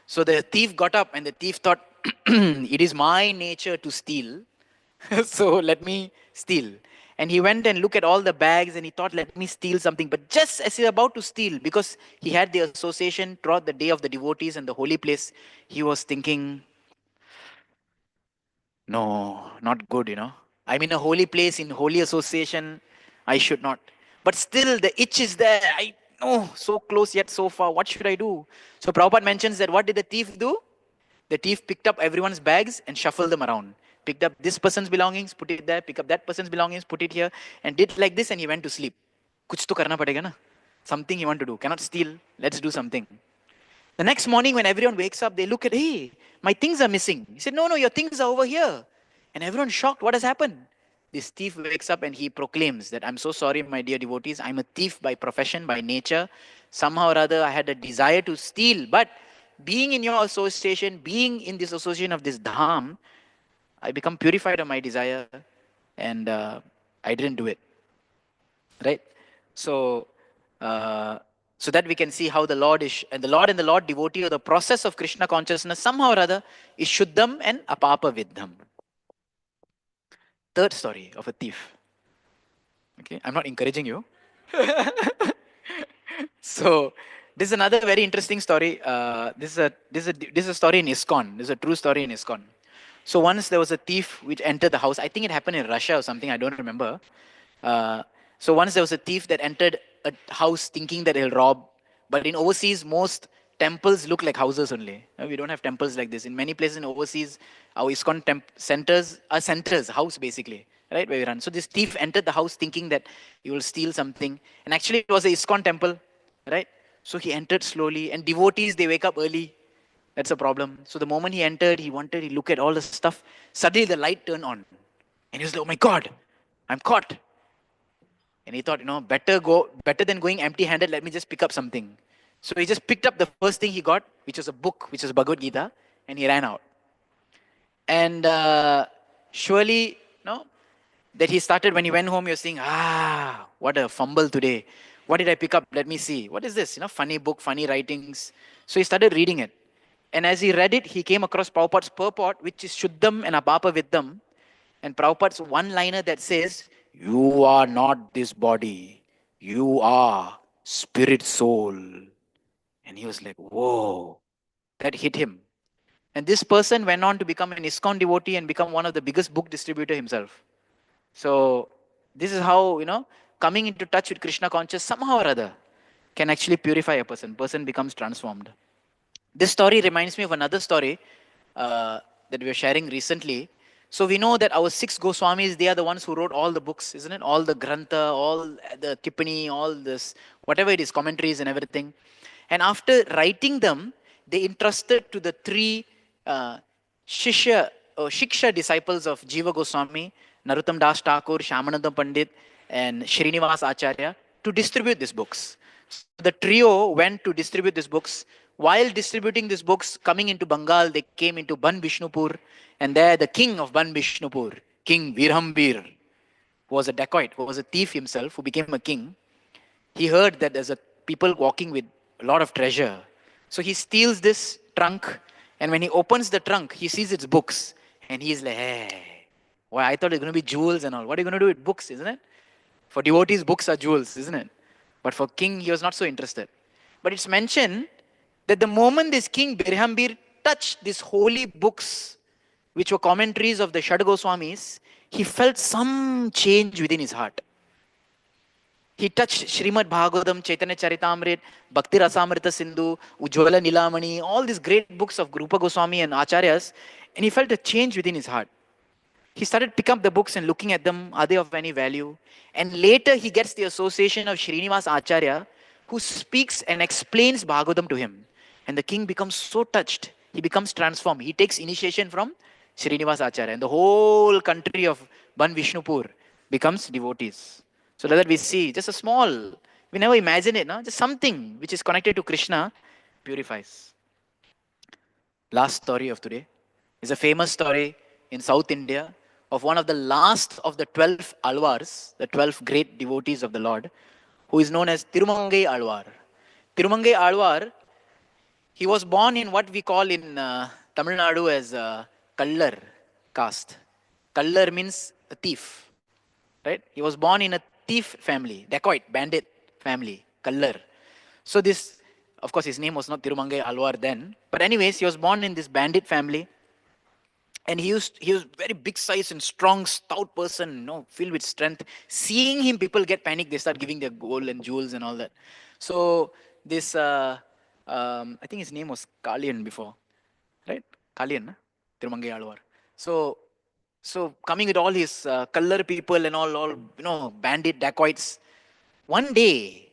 Speaker 1: So the thief got up and the thief thought, it is my nature to steal. So let me steal. And he went and looked at all the bags and he thought, let me steal something. But just as he's about to steal, because he had the association throughout the day of the devotees and the holy place, he was thinking, no, not good. I'm in a holy place, in holy association. I should not. But still, the itch is there. I know, so close yet so far. What should I do? So Prabhupada mentions that what did the thief do? The thief picked up everyone's bags and shuffled them around. Picked up this person's belongings, put it there, pick up that person's belongings, put it here, and did like this and he went to sleep. Kuch to karna padega na. Something he want to do. Cannot steal. Let's do something. The next morning when everyone wakes up, they look at, hey, my things are missing. He said, no, your things are over here. And everyone's shocked. What has happened? This thief wakes up and he proclaims that I'm so sorry, my dear devotees. I'm a thief by profession, by nature. Somehow or other, I had a desire to steal. But being in your association, being in this association of this dham, I become purified of my desire and I didn't do it. Right? So, uh, So that we can see how the Lord is, and the Lord devotee, or the process of Krishna consciousness, somehow or other, is Shuddham and Apapa Viddham. Third story of a thief. Okay, I'm not encouraging you. So this is another very interesting story. This is a story in ISKCON. This is a true story in ISKCON. So once there was a thief which entered the house. I think it happened in Russia or something. I don't remember. Uh, so once there was a thief that entered a house thinking that he'll rob. But in overseas, most temples look like houses only. We don't have temples like this. In many places in overseas, our ISKCON centers are centers, house basically, right, where we run. So this thief entered the house thinking that he will steal something. And actually it was a ISKCON temple, right? So he entered slowly. And devotees, they wake up early. That's a problem. So the moment he entered, he look at all the stuff. Suddenly the light turned on. And he was like, oh my God, I'm caught. And he thought, better than going empty-handed, let me just pick up something. So he just picked up the first thing he got, which was a book, which was Bhagavad Gita, and he ran out. And surely, no, that he started when he went home, you're saying, what a fumble today. What did I pick up? Let me see. What is this? Funny book, funny writings. So he started reading it. And as he read it, he came across Prabhupada's purport, which is Shuddham and Apapa Viddham. And Prabhupada's one-liner that says, you are not this body. You are spirit soul. And he was like, whoa. That hit him. And this person went on to become an ISKCON devotee and become one of the biggest book distributor himself. So this is how, coming into touch with Krishna conscious somehow or other can actually purify a person. Person becomes transformed. This story reminds me of another story that we were sharing recently. So we know that our six Goswamis, they are the ones who wrote all the books, isn't it? All the Grantha, all the Tippani, all this, whatever it is, commentaries and everything. And after writing them, they entrusted to the three uh, Shishya or Shiksha disciples of Jiva Goswami, Narottam Das Thakur, Shyamananda Pandit, and Srinivas Acharya to distribute these books. So the trio went to distribute these books. While distributing these books, coming into Bengal, they came into Ban Vishnupur, and there the king of Ban Vishnupur, King Virhambir, who was a dacoit, who was a thief himself, who became a king, he heard that there's a people walking with a lot of treasure. So he steals this trunk, and when he opens the trunk, he sees its books, and he's like, hey, well, I thought it's going to be jewels and all. What are you going to do with books, isn't it? For devotees, books are jewels, isn't it? But for king, he was not so interested. But it's mentioned that the moment this king Birhambir touched these holy books, which were commentaries of the Shad Goswamis, he felt some change within his heart. He touched Srimad Bhagavatam, Chaitanya Charitamrit, Bhakti Rasamrita Sindhu, Ujjwala Nilamani, all these great books of Rupa Goswami and Acharyas, and he felt a change within his heart. He started picking up the books and looking at them, are they of any value? And later he gets the association of Srinivas Acharya, who speaks and explains Bhagavatam to him. And the king becomes so touched, he becomes transformed. He takes initiation from Srinivas Acharya, and the whole country of Ban Vishnupur becomes devotees. So that we see just a small, we never imagine it, no? Just something which is connected to Krishna purifies. Last story of today is a famous story in South India of one of the last of the 12 Alvars, the 12 great devotees of the Lord, who is known as Tirumangai Alvar. Tirumangai Alvar, he was born in what we call in Tamil Nadu as Kallar caste. Kallar means a thief, right? He was born in a thief family, dacoit, bandit family, Kallar. So this, of course, his name was not Tirumangai Alvar then, but anyways, he was born in this bandit family, and he was very big size and strong, stout person, filled with strength. Seeing him, people get panic. They start giving their gold and jewels and all that. So this, I think his name was Kalian before, right? Kalian, Tirumangai Alvar. So coming with all his color people and all bandit dacoits. One day,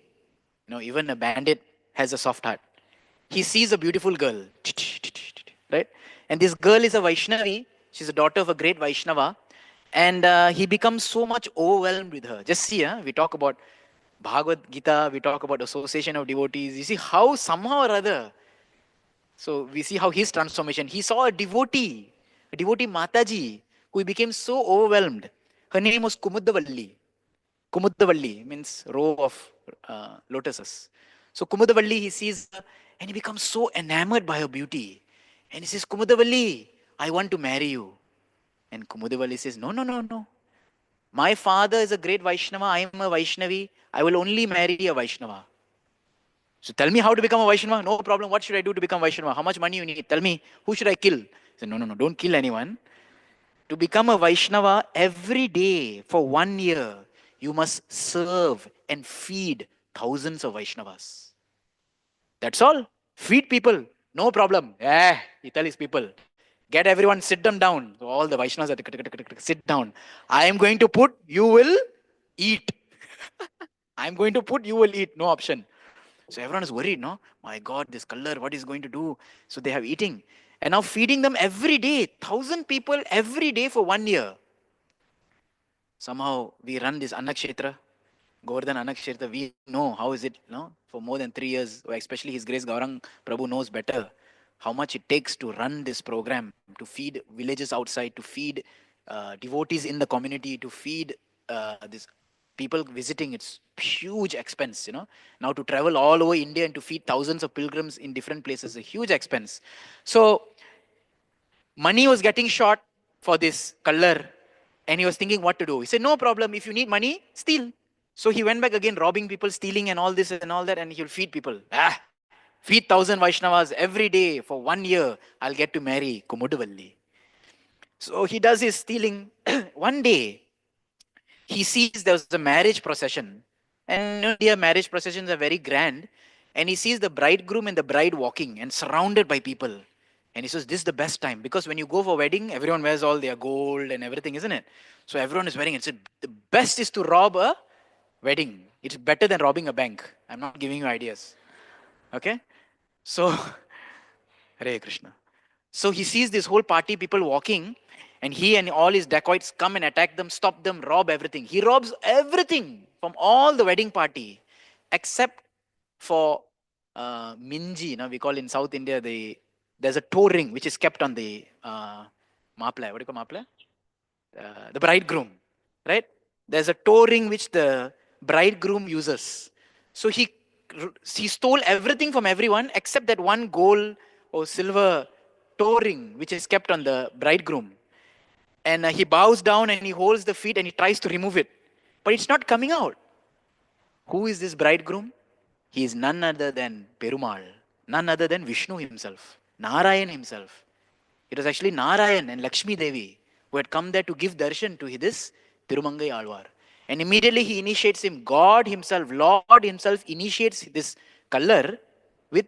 Speaker 1: even a bandit has a soft heart. He sees a beautiful girl, right? And this girl is a Vaishnavi. She's a daughter of a great Vaishnava. And he becomes so much overwhelmed with her. Just see, we talk about Bhagavad Gita, we talk about association of devotees. You see how somehow or other, so we see how his transformation. He saw a devotee Mataji, who became so overwhelmed. Her name was Kumuddavalli. Kumuddavalli means row of lotuses. So Kumudavalli, he sees her and he becomes so enamored by her beauty. And he says, Kumudavalli, I want to marry you. And Kumudavalli says, no, no, no, no. My father is a great Vaishnava. I am a Vaishnavi. I will only marry a Vaishnava. So tell me how to become a Vaishnava. No problem. What should I do to become Vaishnava? How much money you need? Tell me. Who should I kill? He said, no, no, no. Don't kill anyone. To become a Vaishnava, every day for 1 year, you must serve and feed thousands of Vaishnavas. That's all. Feed people. No problem. He tell his people. Get everyone, sit them down. So all the Vaishnavas are sit down. I am going to put, you will eat. I'm going to put, you will eat. No option. So everyone is worried, no? My God, this color, what is going to do? So they have eating. And now feeding them every day, 1,000 people every day for 1 year. Somehow we run this Annakshetra, Govardhan Annakshetra, we know how is it, no? For more than 3 years, especially His Grace Gaurang Prabhu knows better how much it takes to run this program, to feed villages outside, to feed devotees in the community, to feed this people visiting. It's huge expense, Now to travel all over India and to feed thousands of pilgrims in different places, a huge expense. So money was getting short for this color, and he was thinking what to do. He said, no problem, if you need money, steal. So he went back again, robbing people, stealing and all this and all that, and he'll feed people. Feed 1,000 Vaishnavas every day for 1 year, I'll get to marry Kumudavalli. So he does his stealing. One day, he sees there was a marriage procession. And in India, marriage processions are very grand. And he sees the bridegroom and the bride walking and surrounded by people. And he says, this is the best time. Because when you go for wedding, everyone wears all their gold and everything, isn't it? So everyone is wearing it. So the best is to rob a wedding. It's better than robbing a bank. I'm not giving you ideas. Okay? So, Hare Krishna. So he sees this whole party, people walking, and he and all his dacoits come and attack them, stop them, rob everything. He robs everything from all the wedding party, except for Minji. We call in South India, there's a toe ring which is kept on the maple. What do you call maple? The bridegroom, right? There's a toe ring which the bridegroom uses. So he stole everything from everyone except that one gold or silver toe ring which is kept on the bridegroom. And he bows down and he holds the feet and he tries to remove it, but it's not coming out. Who is this bridegroom? He is none other than Perumal, none other than Vishnu himself, Narayan himself. It was actually Narayan and Lakshmi Devi who had come there to give darshan to this Tirumangai Alvar. And immediately he initiates him. God himself, Lord himself initiates this color with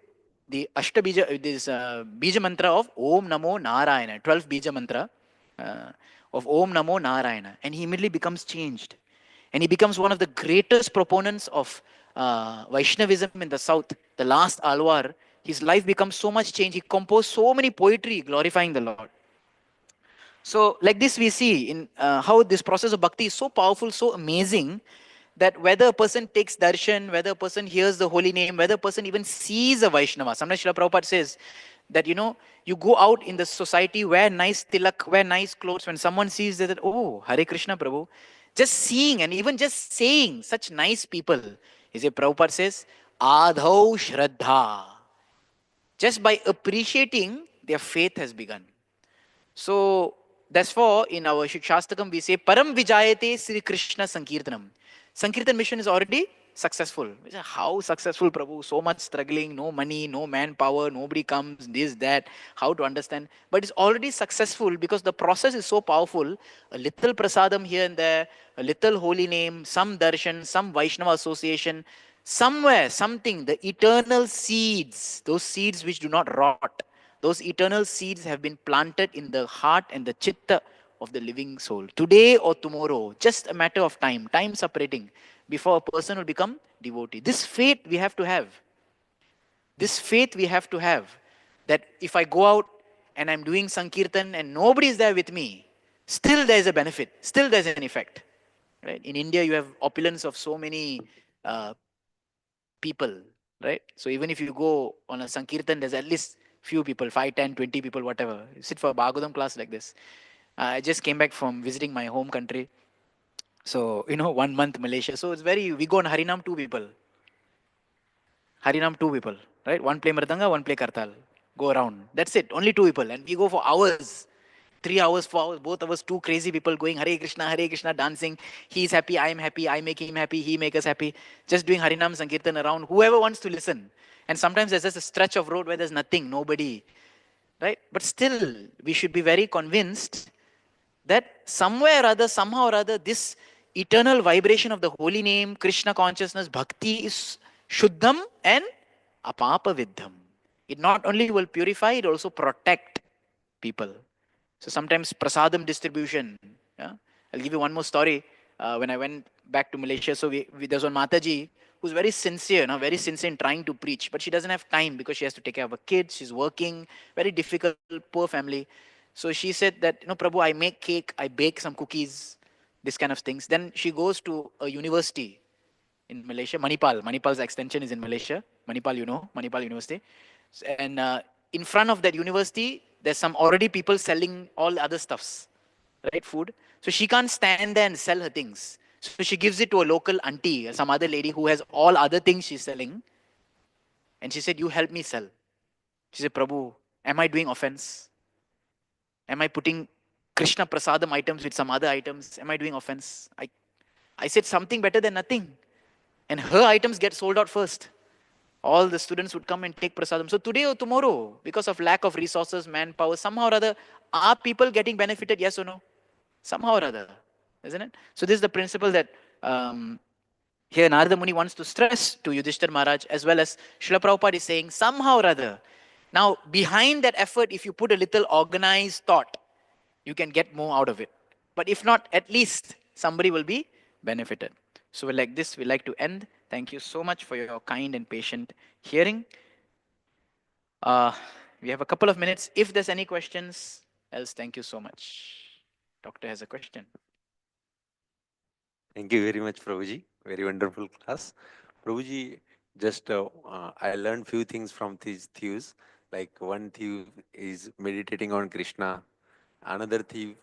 Speaker 1: the Ashtabija, this Bija mantra of Om Namo Narayana, 12th Bija mantra of Om Namo Narayana. And he immediately becomes changed. And he becomes one of the greatest proponents of Vaishnavism in the south, the last Alvar. His life becomes so much change. He composed so many poetry glorifying the Lord. So, like this, we see in how this process of bhakti is so powerful, so amazing, that whether a person takes darshan, whether a person hears the holy name, whether a person even sees a Vaishnava. Sometimes Srila Prabhupada says that, you go out in the society, wear nice tilak, wear nice clothes. When someone sees that, oh, Hare Krishna Prabhu, just seeing and even just saying such nice people, Prabhupada says, Adhau Shraddha. Just by appreciating, their faith has begun. So, that's for in our Shastakam we say, Param Vijayate Sri Krishna Sankirtanam. Sankirtan mission is already successful. How successful, Prabhu? So much struggling, no money, no manpower, nobody comes, this, that. How to understand? But it's already successful because the process is so powerful. A little prasadam here and there, a little holy name, some darshan, some Vaishnava association, somewhere, something, the eternal seeds, those seeds which do not rot, those eternal seeds have been planted in the heart and the chitta of the living soul. Today or tomorrow, just a matter of time, time separating, before a person will become devotee. This faith we have to have. This faith we have to have. That if I go out and I'm doing Sankirtan and nobody is there with me, still there is a benefit, still there is an effect. Right? In India, you have opulence of so many uh, people, right? So even if you go on a Sankirtan, there's at least few people, 5, 10, 20 people, whatever. You sit for a Bhagavatam class like this. I just came back from visiting my home country. So, 1 month Malaysia. So it's we go on Harinam, 2 people. Harinam, two people, right? One play Mridanga, one play Kartal. Go around. That's it. Only two people. And we go for hours. 3 hours, 4 hours, both of us, two crazy people going Hare Krishna, dancing. He's happy, I'm happy, I make him happy, he makes us happy. Just doing Harinam Sankirtan around, whoever wants to listen. And sometimes there's just a stretch of road where there's nothing, nobody, right? But still, we should be very convinced that somewhere or other, somehow or other, this eternal vibration of the holy name, Krishna consciousness, bhakti is shuddham and apapa vidham. It not only will purify, it also protect people. So sometimes prasadam distribution. Yeah? I'll give you one more story. When I went back to Malaysia, so there's one Mataji who's very sincere, very sincere in trying to preach, but she doesn't have time because she has to take care of her kids. She's working, very difficult, poor family. So she said that, Prabhu, I make cake, I bake some cookies, this kind of things. Then she goes to a university in Malaysia, Manipal. Manipal's extension is in Malaysia. Manipal, Manipal University. And in front of that university, there's some already people selling all other stuffs, right? Food. So she can't stand there and sell her things. So she gives it to a local auntie, some other lady who has all other things she's selling. And she said, you help me sell. She said, Prabhu, am I doing offense? Am I putting Krishna Prasadam items with some other items? Am I doing offense? I said something better than nothing. And her items get sold out first. All the students would come and take prasadam. So today or tomorrow, because of lack of resources, manpower, somehow or other, are people getting benefited, yes or no? Somehow or other, isn't it? So this is the principle that here Narada Muni wants to stress to Yudhishthir Maharaj, as well as Srila Prabhupada is saying, somehow or other. Now, behind that effort, if you put a little organized thought, you can get more out of it. But if not, at least somebody will be benefited. So like this, we like to end. Thank you so much for your kind and patient hearing. Uh, we have a couple of minutes. If there's any questions, else thank you so much. Doctor has a question.
Speaker 2: Thank you very much, Prabhuji. Very wonderful class. Prabhuji, just I learned few things from these thieves. Like one thief is meditating on Krishna. Another thief,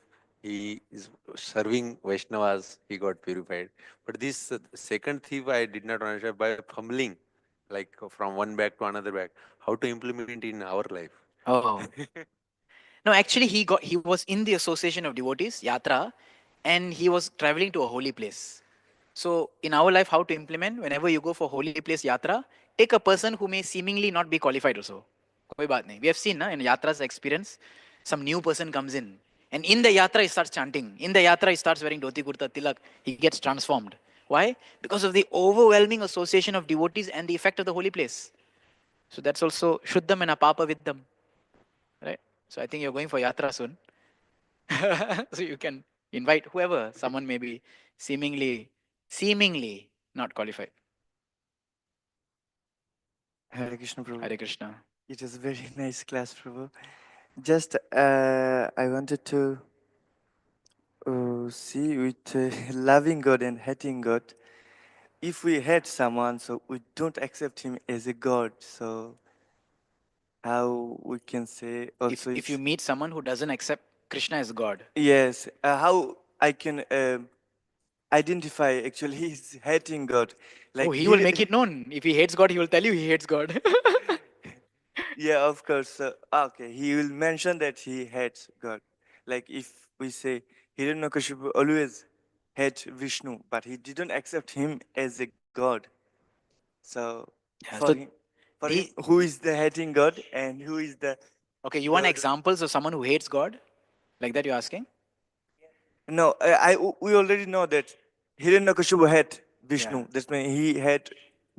Speaker 2: he is serving Vaishnavas. He got purified. But this second thief, I did not understand by fumbling, like from one bag to another bag. How to implement in our life?
Speaker 1: Oh. No, actually he was in the association of devotees, Yatra, and he was traveling to a holy place. So in our life, how to implement? Whenever you go for holy place yatra, take a person who may seemingly not be qualified also. कोई बात नहीं. We have seen in yatra's experience, some new person comes in, and in the yatra he starts chanting. In the yatra he starts wearing dhoti kurta tilak. He gets transformed. Why? Because of the overwhelming association of devotees and the effect of the holy place. So that's also shuddham and apapa viddham, right? So I think you're going for yatra soon. So you can invite whoever, someone may be seemingly not qualified.
Speaker 3: Hare Krishna, Prabhu.
Speaker 1: Hare Krishna.
Speaker 3: It was a very nice class, Prabhu. Just I wanted to see with loving God and hating God. If we hate someone, so we don't accept him as a God. So how we can say also
Speaker 1: If you
Speaker 3: it's
Speaker 1: meet someone who doesn't accept Krishna as God,
Speaker 3: yes. How I can identify actually he's hating God,
Speaker 1: oh,
Speaker 3: like
Speaker 1: he will
Speaker 3: he.
Speaker 1: make it known. If he hates God, he will tell you he hates God.
Speaker 3: Yeah, of course. Okay, he will mention that he hates God. Like if we say Hiranyakashipu always hate Vishnu, but he didn't accept him as a God. So
Speaker 1: Yeah,
Speaker 3: for
Speaker 1: so
Speaker 3: him,
Speaker 1: the
Speaker 3: who is the hating God and who is the
Speaker 1: okay, you want
Speaker 3: God?
Speaker 1: examples of someone who hates God? Like that you're asking?
Speaker 3: No, we already know that Hiranyakashipu had
Speaker 1: Yeah.
Speaker 3: Vishnu. That's mean he had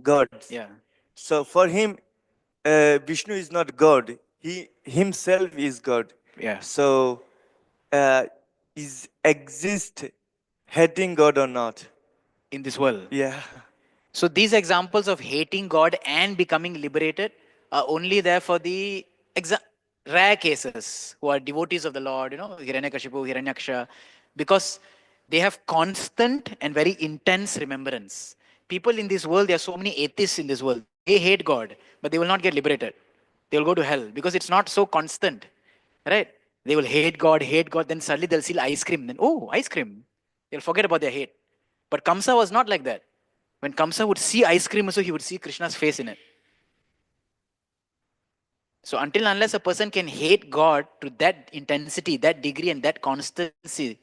Speaker 3: gods.
Speaker 1: Yeah.
Speaker 3: So for him, Vishnu is not God. He himself is God.
Speaker 1: Yeah.
Speaker 3: So uh, is exist hating God or not?
Speaker 1: In this world.
Speaker 3: Yeah.
Speaker 1: So these examples of hating God and becoming liberated are only there for the rare cases who are devotees of the Lord, Hiranyakashipu, Hiranyaksha, because they have constant and very intense remembrance. People in this world, there are so many atheists in this world. They hate God, but they will not get liberated. They will go to hell because it's not so constant, right? They will hate God, then suddenly they'll see ice cream. Then, oh, ice cream. They'll forget about their hate. But Kamsa was not like that. When Kamsa would see ice cream, also he would see Krishna's face in it. So until unless a person can hate God to that intensity, that degree, and that constancy,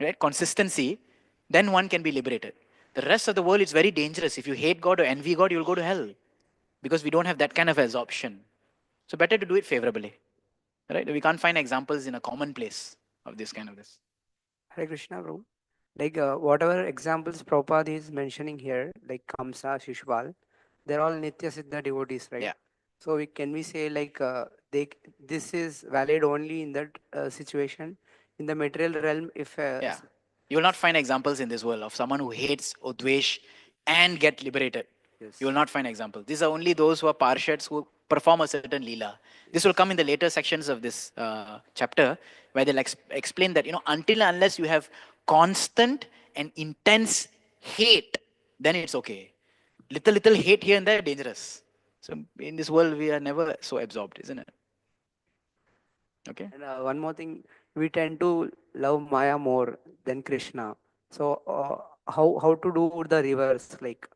Speaker 1: right, consistency, then one can be liberated. The rest of the world is very dangerous. If you hate God or envy God, you'll go to hell because we don't have that kind of absorption. So better to do it favorably, right? We can't find examples in a common place of this kind of this.
Speaker 4: Hare Krishna, bro. Like whatever examples Prabhupada is mentioning here, like Kamsa, Shishupal, they're all Nitya Siddha devotees, right?
Speaker 1: Yeah,
Speaker 4: So we say like this is valid only in that situation in the material realm. If
Speaker 1: yeah. You will not find examples in this world of someone who hates or dvesh and get liberated. You
Speaker 4: yes,
Speaker 1: will not find examples. These are only those who are parshats who perform a certain leela. This will come in the later sections of this chapter where they'll explain that, until and unless you have constant and intense hate, then it's okay. Little hate here and there, dangerous. So in this world, we are never so absorbed, isn't it? Okay.
Speaker 4: and one more thing, we tend to love Maya more than Krishna. So how to do the reverse, like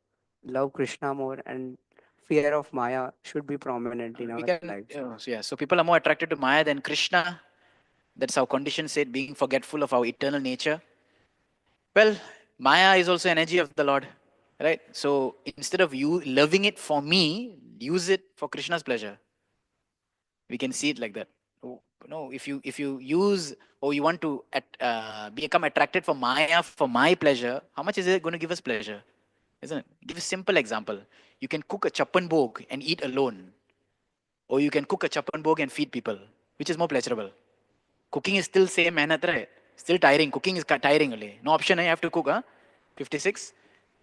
Speaker 4: love Krishna more and fear of Maya should be prominent in
Speaker 1: We
Speaker 4: our
Speaker 1: can,
Speaker 4: lives.
Speaker 1: so yeah. So people are more attracted to Maya than Krishna. That's how condition said, being forgetful of our eternal nature. Well, Maya is also energy of the Lord, right? So instead of you loving it for me, use it for Krishna's pleasure. We can see it like that. Oh, no, if you use or you want to become attracted for Maya for my pleasure, how much is it going to give us pleasure? Isn't it? Give a simple example. You can cook a chapan bhog and eat alone, or you can cook a chapan bhog and feed people. Which is more pleasurable? Cooking is still same mehnat, right? Still tiring. Cooking is tiring only. No option, you have to cook, huh? 56,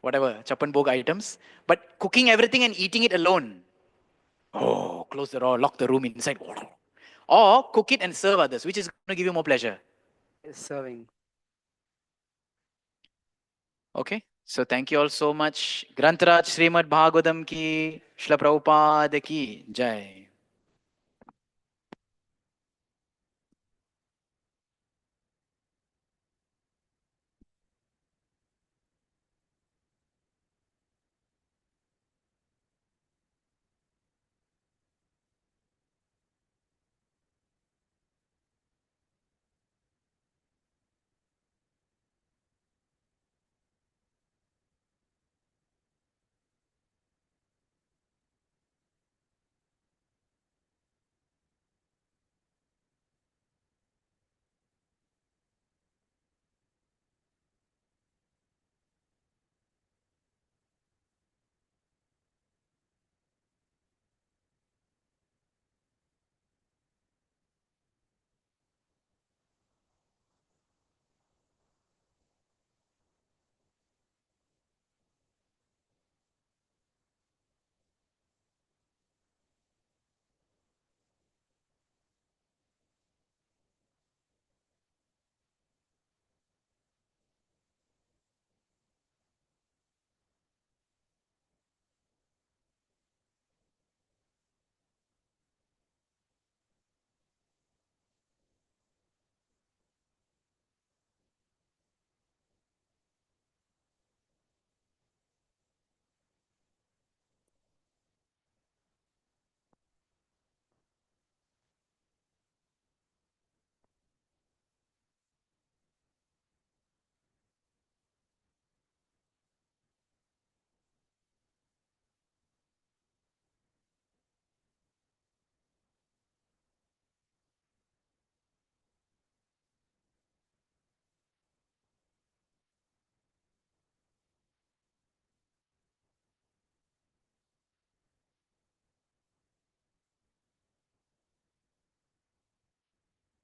Speaker 1: whatever, chapan bhog items. But cooking everything and eating it alone. Oh, close the door, lock the room inside. Or cook it and serve others, which is going to give you more pleasure.
Speaker 4: Yes, serving.
Speaker 1: Okay? So thank you all so much. Grantaraj Srimad Bhagavatam ki, Shla Prabhupada ki, Jai.